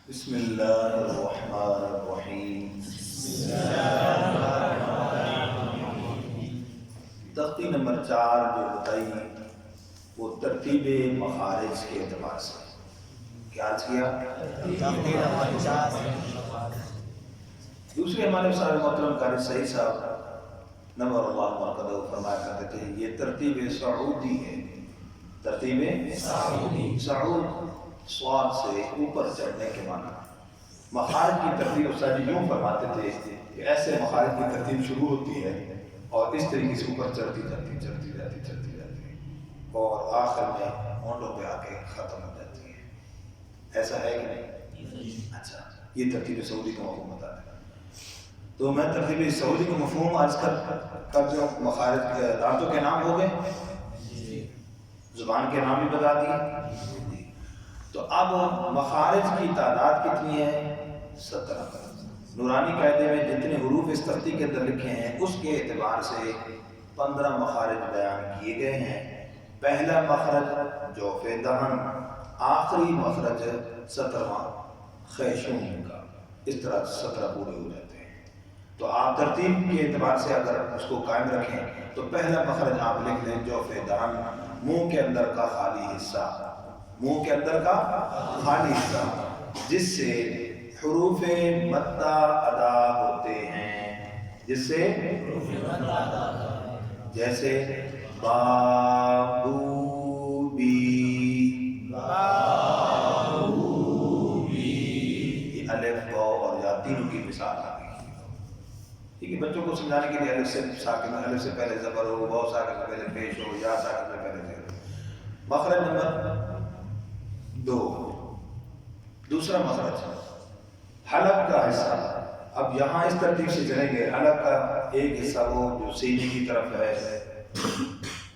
بسم اللہ الرحمن الرحیم۔ تختی نمبر 4 جو بتائی وہ ترتیب مخارج کے اعتبار سے کیا عرض کیا؟ دوسرے ہمارے صاحب محترم قاری صحیح صاحب نور اللہ مرقدہ فرمایا کرتے تھے یہ ترتیب سعودی ہے۔ ترتیب سعود سواد سے اوپر چڑھنے کے معنی مخارج کی ترتیب استاد یوں فرماتے تھے کہ ایسے مخارج کی ترتیب شروع ہوتی ہے اور اس طریقے سے اوپر چڑھتی جاتی اور آخر میں ہونٹوں پہ آ کے ختم ہو جاتی ہے۔ ایسا ہے کہ نہیں؟ اچھا، یہ ترتیب سعودی کا مفہوم بتا دیں تو میں ترتیب سعودی کا مفہوم آج کل جو مخارج دانتوں کے نام ہو گئے، زبان کے نام بھی بتا دیے، تو اب مخارج کی تعداد کتنی ہے؟ 17۔ نورانی قاعدے میں جتنے حروف اس تختی کے اندر لکھے ہیں اس کے اعتبار سے 15 مخارج بیان کیے گئے ہیں۔ پہلا مخرج جوف دہن، آخری مخرج 17واں خیشوم کا، اس طرح 17 پورے ہو جاتے ہیں۔ تو آپ ترتیب کے اعتبار سے اگر اس کو قائم رکھیں تو پہلا مخرج آپ لکھ لیں جوف دہن، منہ کے اندر کا خالی حصہ، منہ کے اندر کا خالی حصہ جس سے حروف مدہ ادا ہوتے ہیں، جس سے جیسے بابو بی، یہ الف واو اور یا تینوں کی مثال آ گئی۔ ٹھیک ہے، بچوں کو سمجھانے کے لیے الف سے ساکن، الف سے پہلے زبر ہو، واو ساکن سے پہلے پیش ہو، یا ساکن سے پہلے زیر۔ مخرج نمبر 2، دوسرا مخرج حلق کا حصہ۔ اب یہاں اس ترتیب سے چلیں گے، حلق کا ایک حصہ وہ جو سینے کی طرف ہے،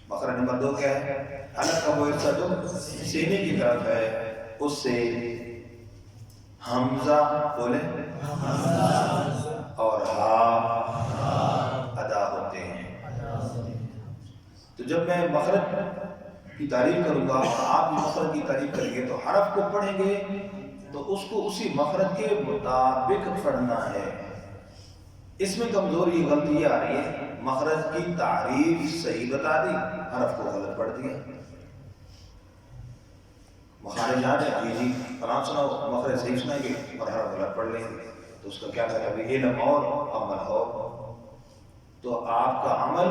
مخرج نمبر 2 کیا ہے؟ حلق کا وہ حصہ جو سینے کی طرف ہے، اس سے حمزہ بولے اور ہا ادا ہوتے ہیں۔ تو جب میں مخرج کی تعریف کروں گا اور آپ بھی مخرج کی تعریف کریں گے تو حرف کو پڑھیں گے تو اس کو اسی مخرج کے مطابق پڑھنا ہے۔ اس میں کمزوری غلطی یہ آ رہی ہے، مخرج کی تعریف صحیح بتا دی، حرف کو غلط پڑھ دیا۔ مخارج یاد ہے جی فلاں سناؤ، مخرج صحیح سنائیں گے اور حرف غلط پڑھ لیں گے تو اس کا کیا کرے؟ علم اور عمل اور، تو آپ کا عمل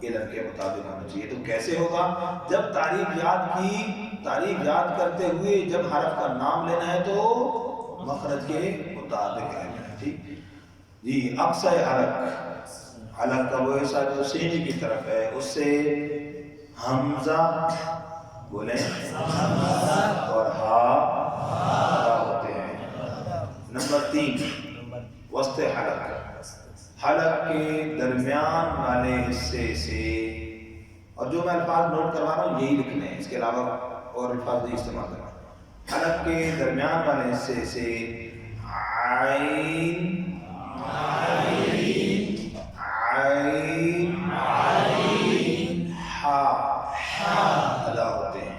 علم کے مطابق ہونا چاہیے۔ تو کیسے ہوگا؟ جب تعریف یاد کی، تعریف یاد کرتے ہوئے جب حرف کا نام لینا ہے تو مخرج کے مطابق لینا ہے۔ ٹھیک جی، اقصی حلق، حلق کا وہ حصہ جو سینے کی طرف ہے، اس سے حمزہ بولیں اور ہا ادا ہوتے ہیں۔ نمبر 3 وسط حلق، حلق کے درمیان والے حصے سے، اور جو میں الفاظ نوٹ کروا رہا ہوں یہی لکھنے ہیں، اس کے علاوہ اور الفاظ نہیں استعمال کرنا۔ حلق کے درمیان والے حصے سے عین ہا ادا ہوتے ہیں۔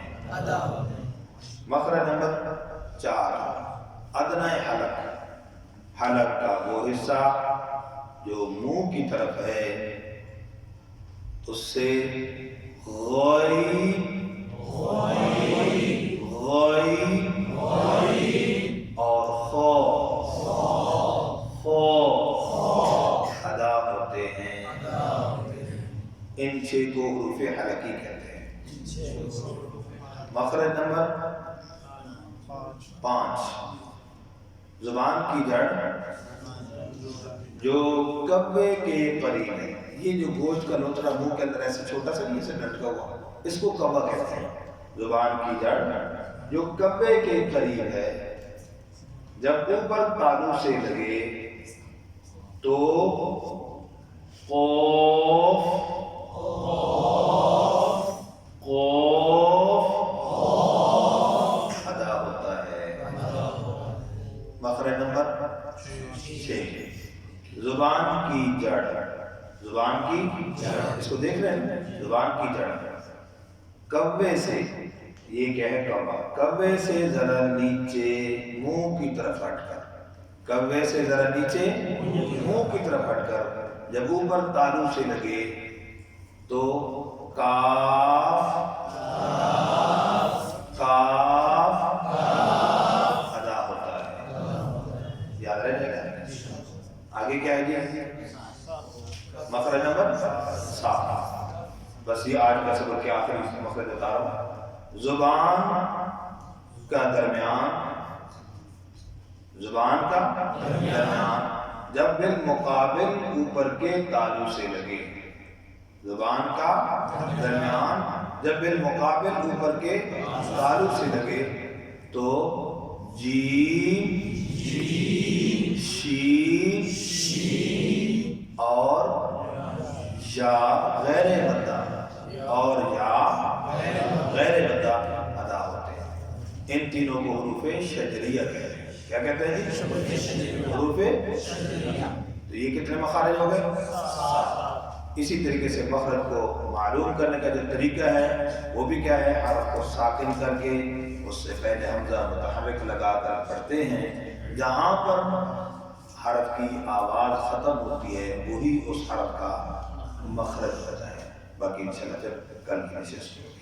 مخرج نمبر 4 ادنی حلق، حلق کا وہ حصہ جو منہ کی طرف ہے، اس سے غئی اور خو ادا ہوتے ہیں۔ ان 6 کو حروف حلقی کہتے ہیں۔ مخرج نمبر 5 زبان کی جڑ جو کبے کے قریب ہے، یہ جو گوشت کا لوتڑا منہ کے اندر ایسے چھوٹا سا نہیں ایسے لٹکا ہوا، اس کو کبا کہتے ہیں۔ زبان کی جڑ جو کبے کے قریب ہے، جب اوپر تالو سے لگے تو قوف ادا ہوتا ہے۔ مخرج نمبر 6 زبان کی جڑ، زبان کی جڑ، اس کو دیکھ رہے ہیں، زبان کی جڑ کوے سے یہ کیا ہے کوا، کوے سے ذرا نیچے منہ کی طرف ہٹ کر، کوے سے ذرا نیچے منہ کی طرف ہٹ کر، جب اوپر تالو سے لگے تو کاف کاف ادا ہوتا ہے، یاد رہ جائے گا۔ آگے کیا ہے جی؟ مخرج نمبر 7، بس یہ آج کا سبق کے آخری مخرج بتا رہا ہوں۔ زبان کا درمیان، زبان کا درمیان جب بالمقابل اوپر کے تالو سے لگے، زبان کا درمیان جب بالمقابل اوپر کے تالو سے لگے تو جیم شین اور یا غیر مدہ اور یا غیر مدہ ادا ہوتے ہیں۔ ان تینوں کو حروف شجریہ کہتے ہیں۔ کیا کہتے ہیں جی؟ حروف شجریہ۔ تو یہ کتنے مخارج ہو گئے؟ اسی طریقے سے مخرج کو معلوم کرنے کا جو طریقہ ہے وہ بھی کیا ہے؟ حرف کو ساکن کر کے اس سے پہلے حمزہ متحرک لگا کر پڑھتے ہیں، جہاں پر حرف کی آواز ختم ہوتی ہے وہی اس حرف کا مخرج ہوتا ہے۔ باقی انشاءاللہ پھر کل کی نشست